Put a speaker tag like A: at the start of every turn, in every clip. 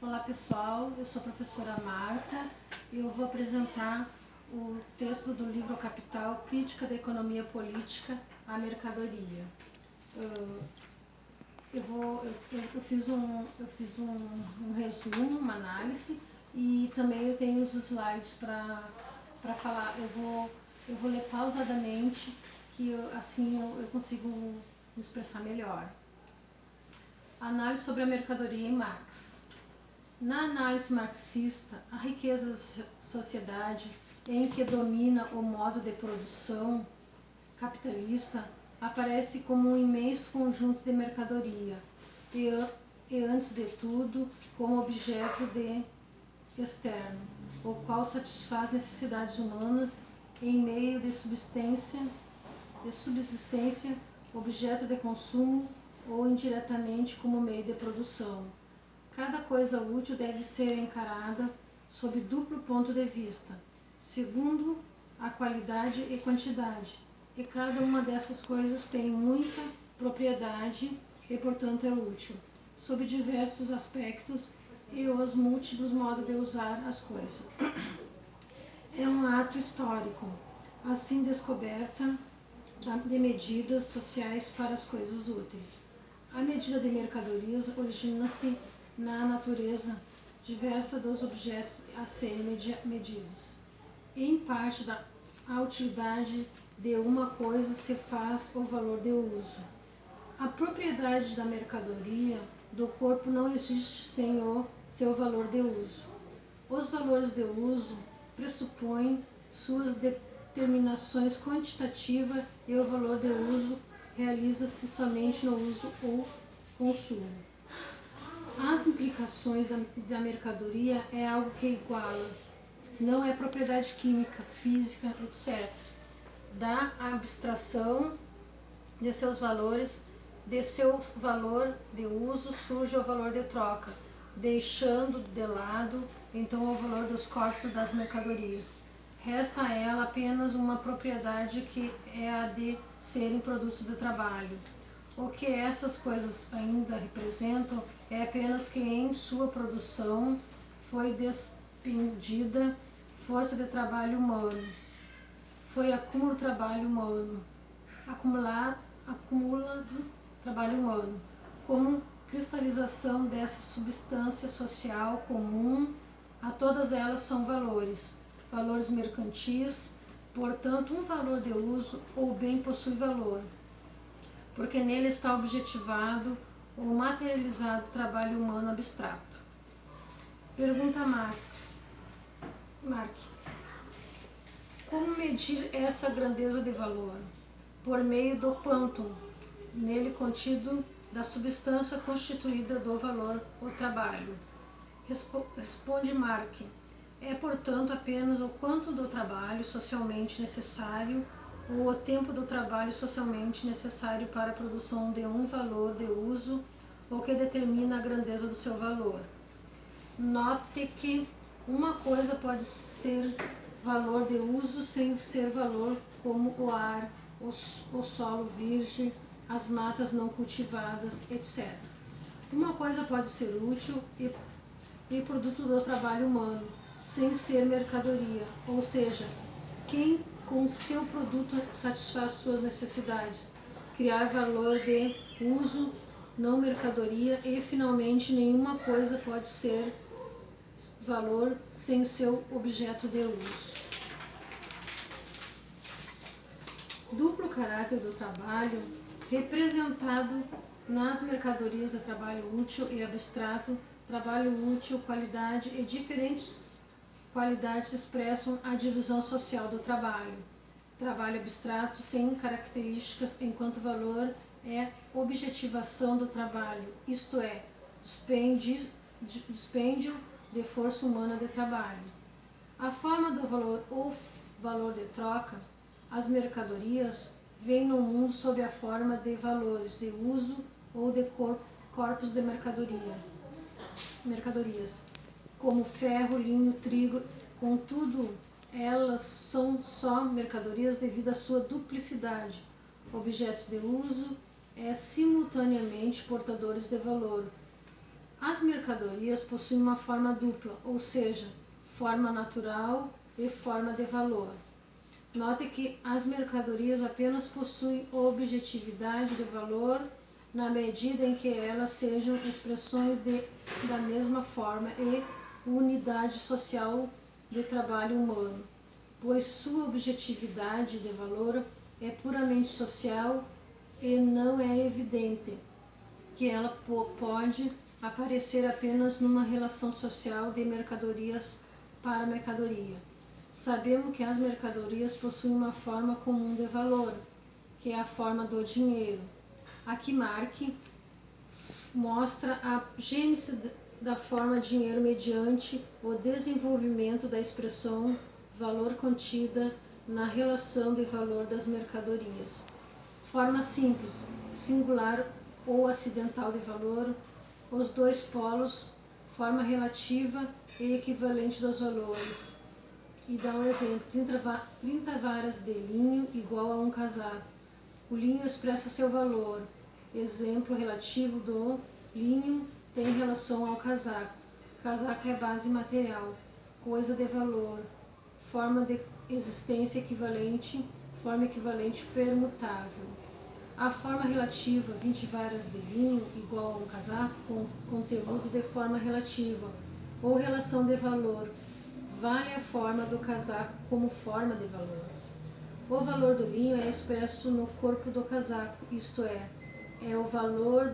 A: Olá pessoal, eu sou a professora Marta e eu vou apresentar o texto do livro Capital, Crítica da Economia Política à Mercadoria. Eu fiz um resumo, uma análise e também eu tenho os slides para falar. Eu vou ler pausadamente, que assim eu consigo me expressar melhor. Análise sobre a mercadoria em Marx. Na análise marxista, a riqueza da sociedade em que domina o modo de produção capitalista aparece como um imenso conjunto de mercadoria e antes de tudo, como objeto de externo, o qual satisfaz necessidades humanas em meio de subsistência, objeto de consumo ou indiretamente como meio de produção. Cada coisa útil deve ser encarada sob duplo ponto de vista, segundo a qualidade e quantidade, e cada uma dessas coisas tem muita propriedade e, portanto, é útil, sob diversos aspectos e os múltiplos modos de usar as coisas. É um ato histórico, assim descoberta de medidas sociais para as coisas úteis. A medida de mercadorias origina-se na natureza diversa dos objetos a serem medidos. Em parte da utilidade de uma coisa se faz o valor de uso. A propriedade da mercadoria do corpo não existe sem o seu valor de uso. Os valores de uso pressupõem suas determinações quantitativas e o valor de uso realiza-se somente no uso ou consumo. As implicações da mercadoria é algo que iguala, não é propriedade química, física, etc. Da abstração de seus valores, de seu valor de uso surge o valor de troca, deixando de lado então o valor dos corpos das mercadorias. Resta a ela apenas uma propriedade que é a de serem produtos de trabalho. O que essas coisas ainda representam é apenas que em sua produção foi despendida força de trabalho humano. Foi acúmulo de trabalho humano, acumulado trabalho humano, como cristalização dessa substância social comum a todas elas são valores mercantis, portanto um valor de uso ou bem possui valor, porque nele está objetivado ou materializado o trabalho humano abstrato. Pergunta Marx. Como medir essa grandeza de valor? Por meio do quantum, nele contido da substância constituída do valor, o trabalho. Responde Marx. É, portanto, apenas o quanto do trabalho socialmente necessário ou o tempo do trabalho socialmente necessário para a produção de um valor de uso o que determina a grandeza do seu valor. Note que uma coisa pode ser valor de uso sem ser valor, como o ar, o solo virgem, as matas não cultivadas, etc. Uma coisa pode ser útil e produto do trabalho humano, sem ser mercadoria, ou seja, quem com seu produto satisfaz suas necessidades, criar valor de uso, não mercadoria, e finalmente nenhuma coisa pode ser valor sem seu objeto de uso. Duplo caráter do trabalho, representado nas mercadorias de trabalho útil e abstrato. Trabalho útil, qualidade e diferentes qualidades expressam a divisão social do trabalho. Trabalho abstrato sem características, enquanto valor é objetivação do trabalho, isto é, dispêndio de força humana de trabalho. A forma do valor ou valor de troca, as mercadorias vêm no mundo sob a forma de valores de uso ou de corpos de mercadorias, como ferro, linho, trigo. Contudo, elas são só mercadorias devido à sua duplicidade. Objetos de uso simultaneamente portadores de valor. As mercadorias possuem uma forma dupla, ou seja, forma natural e forma de valor. Note que as mercadorias apenas possuem objetividade de valor na medida em que elas sejam expressões da mesma forma e unidade social de trabalho humano, pois sua objetividade de valor é puramente social e não é evidente que ela pode aparecer apenas numa relação social de mercadorias para mercadoria. Sabemos que as mercadorias possuem uma forma comum de valor, que é a forma do dinheiro. Aqui Marx mostra a gênese da forma dinheiro mediante o desenvolvimento da expressão valor contida na relação de valor das mercadorias. Forma simples, singular ou acidental de valor, os dois polos, forma relativa e equivalente dos valores. E dá um exemplo, 30 varas de linho igual a um casaco. O linho expressa seu valor. Exemplo relativo do linho tem relação ao casaco. Casaco é base material, coisa de valor, forma de existência equivalente, forma equivalente permutável. A forma relativa, 20 varas de linho igual a um casaco, com conteúdo de forma relativa, ou relação de valor, vale a forma do casaco como forma de valor. O valor do linho é expresso no corpo do casaco, isto é o valor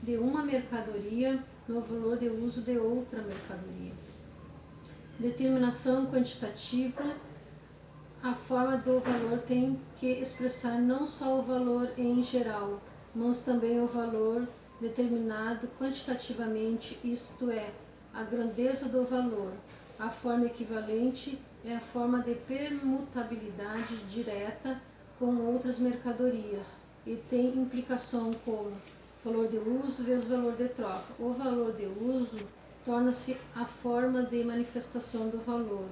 A: de uma mercadoria no valor de uso de outra mercadoria. Determinação quantitativa. A forma do valor tem que expressar não só o valor em geral, mas também o valor determinado quantitativamente, isto é, a grandeza do valor. A forma equivalente é a forma de permutabilidade direta com outras mercadorias e tem implicação como valor de uso vezes valor de troca. O valor de uso torna-se a forma de manifestação do valor.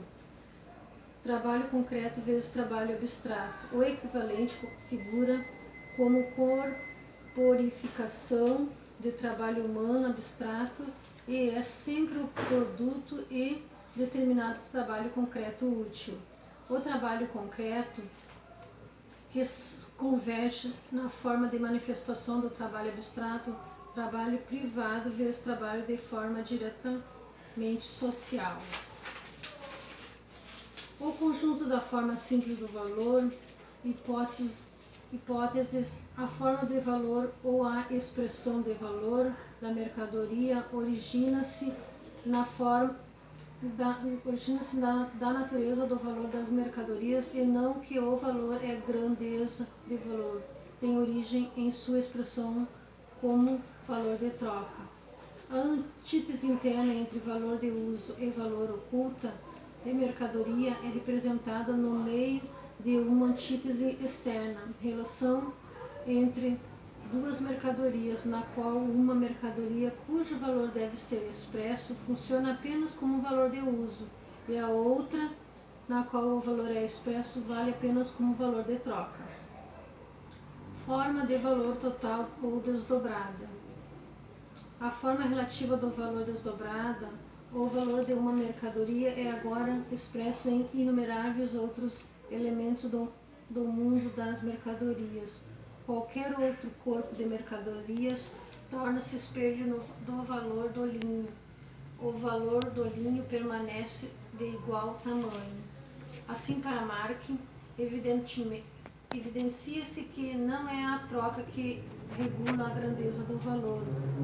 A: Trabalho concreto vezes trabalho abstrato. O equivalente figura como corporificação de trabalho humano abstrato e é sempre o produto e determinado trabalho concreto útil. O trabalho concreto que converte na forma de manifestação do trabalho abstrato, trabalho privado vezes trabalho de forma diretamente social. O conjunto da forma simples do valor, hipóteses, a forma de valor ou a expressão de valor da mercadoria origina-se da natureza do valor das mercadorias e não que o valor é grandeza de valor. Tem origem em sua expressão como valor de troca. A antítese interna entre valor de uso e valor oculta de mercadoria é representada no meio de uma antítese externa, relação entre duas mercadorias, na qual uma mercadoria cujo valor deve ser expresso funciona apenas como um valor de uso, e a outra, na qual o valor é expresso, vale apenas como valor de troca. Forma de valor total ou desdobrada. A forma relativa do valor desdobrada, o valor de uma mercadoria, é agora expresso em inumeráveis outros elementos do mundo das mercadorias. Qualquer outro corpo de mercadorias torna-se espelho do valor do linho. O valor do linho permanece de igual tamanho. Assim, para Marx, evidencia-se que não é a troca que regula a grandeza do valor,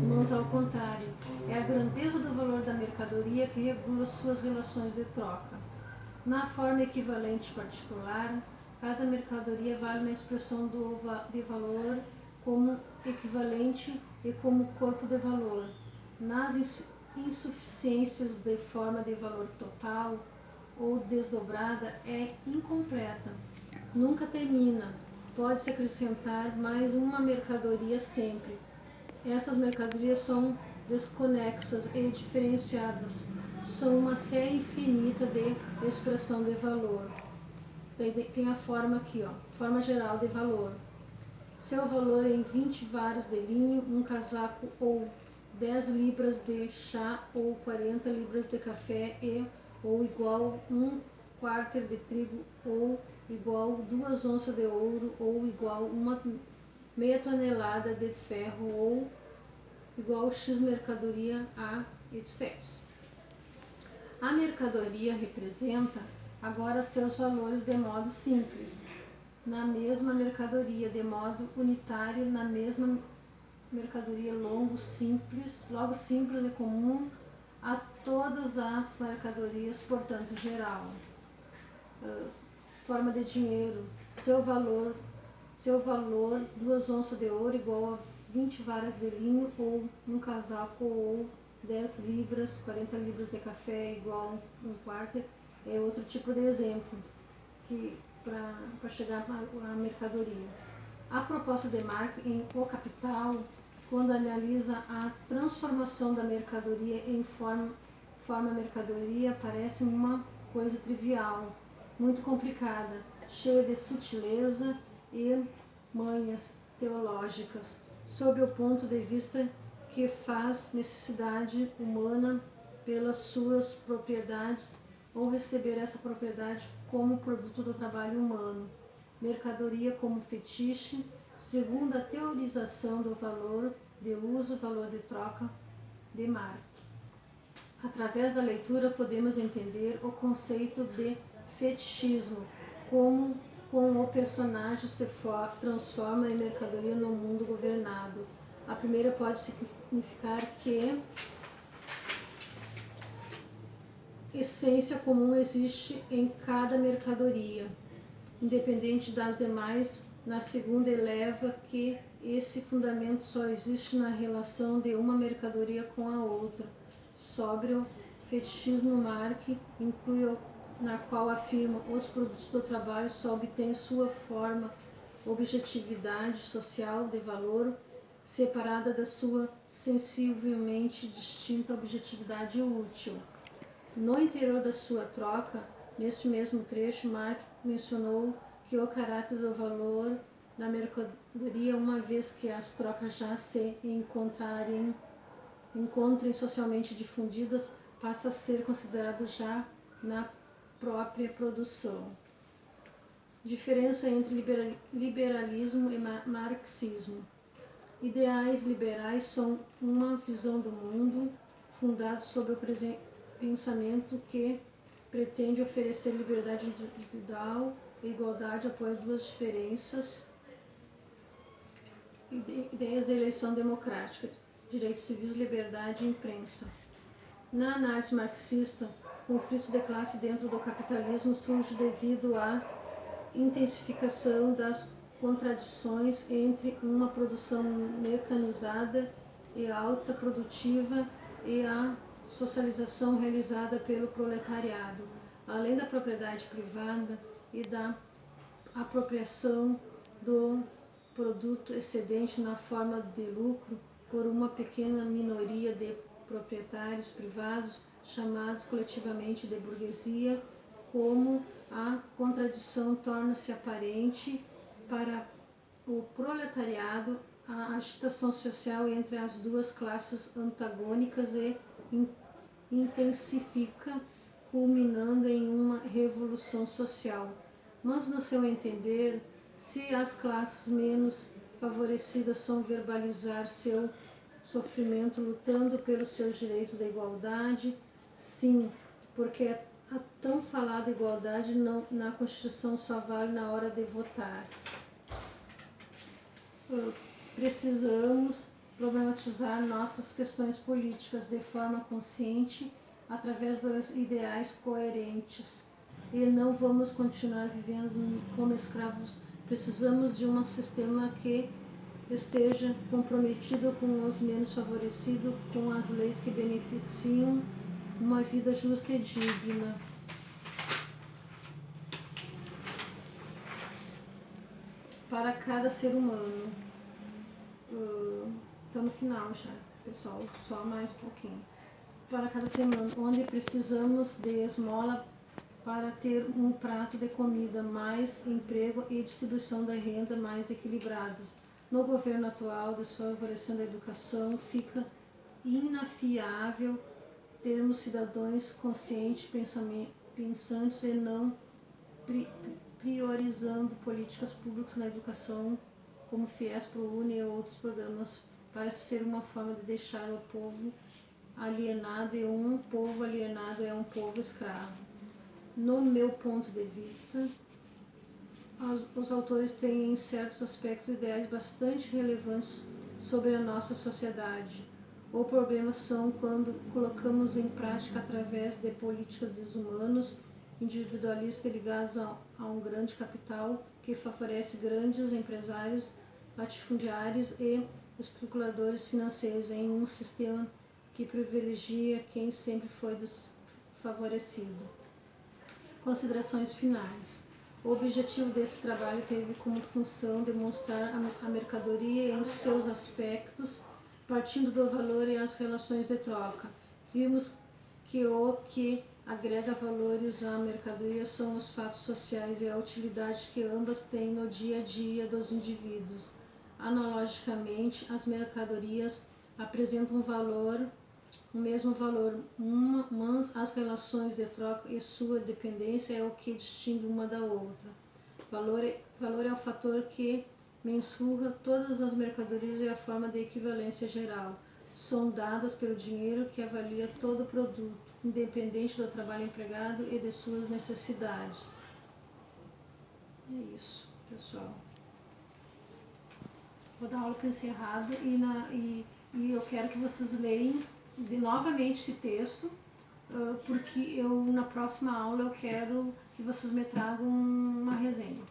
A: mas ao contrário, é a grandeza do valor da mercadoria que regula suas relações de troca. Na forma equivalente particular, cada mercadoria vale na expressão de valor como equivalente e como corpo de valor. Nas insuficiências de forma de valor total ou desdobrada é incompleta, nunca termina. Pode-se acrescentar mais uma mercadoria sempre. Essas mercadorias são desconexas e diferenciadas. São uma série infinita de expressão de valor. Tem a forma aqui, forma geral de valor. Seu valor é em 20 varas de linho, um casaco ou 10 libras de chá ou 40 libras de café ou igual 1 quarto de trigo ou igual 2 onças de ouro ou igual meia tonelada de ferro ou igual X mercadoria a etc. A mercadoria representa agora seus valores de modo simples, na mesma mercadoria, de modo unitário, na mesma mercadoria logo simples e comum a todas as mercadorias, portanto geral. Forma de dinheiro, seu valor 2 onças de ouro igual a 20 varas de linho ou um casaco ou 10 libras, 40 libras de café igual a 1 quarto, é outro tipo de exemplo que para chegar à mercadoria. A proposta de Marx em O Capital, quando analisa a transformação da mercadoria em forma mercadoria, parece uma coisa trivial, muito complicada, cheia de sutileza e manhas teológicas, sob o ponto de vista que faz necessidade humana pelas suas propriedades ou receber essa propriedade como produto do trabalho humano. Mercadoria como fetiche, segundo a teorização do valor de uso, valor de troca de Marx. Através da leitura podemos entender o conceito de fetichismo, como com o personagem se transforma em mercadoria no mundo governado. A primeira pode significar que essência comum existe em cada mercadoria, independente das demais. Na segunda, eleva que esse fundamento só existe na relação de uma mercadoria com a outra. Sobre o fetichismo, Marx inclui na qual afirma os produtos do trabalho só obtêm sua forma, objetividade social de valor, separada da sua sensivelmente distinta objetividade útil. No interior da sua troca, neste mesmo trecho, Marx mencionou que o caráter do valor da mercadoria, uma vez que as trocas já se encontrem socialmente difundidas, passa a ser considerado já na própria produção. Diferença entre liberalismo e marxismo. Ideais liberais são uma visão do mundo fundada sobre o pensamento que pretende oferecer liberdade individual e igualdade, apoia duas diferenças, ideias da eleição democrática, direitos civis, liberdade e imprensa. Na análise marxista, o conflito de classe dentro do capitalismo surge devido à intensificação das contradições entre uma produção mecanizada e alta produtiva e a socialização realizada pelo proletariado, além da propriedade privada e da apropriação do produto excedente na forma de lucro por uma pequena minoria de proprietários privados, chamados coletivamente de burguesia. Como a contradição torna-se aparente para o proletariado, a agitação social entre as duas classes antagônicas e intensifica, culminando em uma revolução social. Mas, no seu entender, se as classes menos favorecidas são verbalizar seu sofrimento lutando pelos seus direitos da igualdade, sim, porque a tão falada igualdade na Constituição só vale na hora de votar. Precisamos problematizar nossas questões políticas de forma consciente através dos ideais coerentes e não vamos continuar vivendo como escravos. Precisamos de um sistema que esteja comprometido com os menos favorecidos, com as leis que beneficiam uma vida justa e digna. Para cada ser humano. Estou no final já, pessoal, só mais um pouquinho. Para cada ser humano, onde precisamos de esmola para ter um prato de comida, mais emprego e distribuição da renda mais equilibrados. No governo atual, desfavorecendo a educação, fica inafiável termos cidadãos conscientes, pensantes e não priorizando políticas públicas na educação, como FIES, ProUni e outros programas, parece ser uma forma de deixar o povo alienado, e um povo alienado é um povo escravo. No meu ponto de vista, os autores têm em certos aspectos ideais bastante relevantes sobre a nossa sociedade. O problema são quando colocamos em prática através de políticas desumanas, individualistas ligados a um grande capital que favorece grandes empresários, latifundiários e especuladores financeiros em um sistema que privilegia quem sempre foi desfavorecido. Considerações finais. O objetivo desse trabalho teve como função demonstrar a mercadoria em seus aspectos, partindo do valor e as relações de troca. Vimos que o que agrega valores à mercadoria são os fatos sociais e a utilidade que ambas têm no dia a dia dos indivíduos. Analogicamente, as mercadorias apresentam o mesmo valor, mas as relações de troca e sua dependência é o que distingue uma da outra. Valor é o fator que mensura todas as mercadorias e a forma de equivalência geral. São dadas pelo dinheiro que avalia todo produto, independente do trabalho empregado e de suas necessidades. É isso, pessoal. Vou dar aula para encerrado e eu quero que vocês leiam novamente esse texto, porque na próxima aula eu quero que vocês me tragam uma resenha.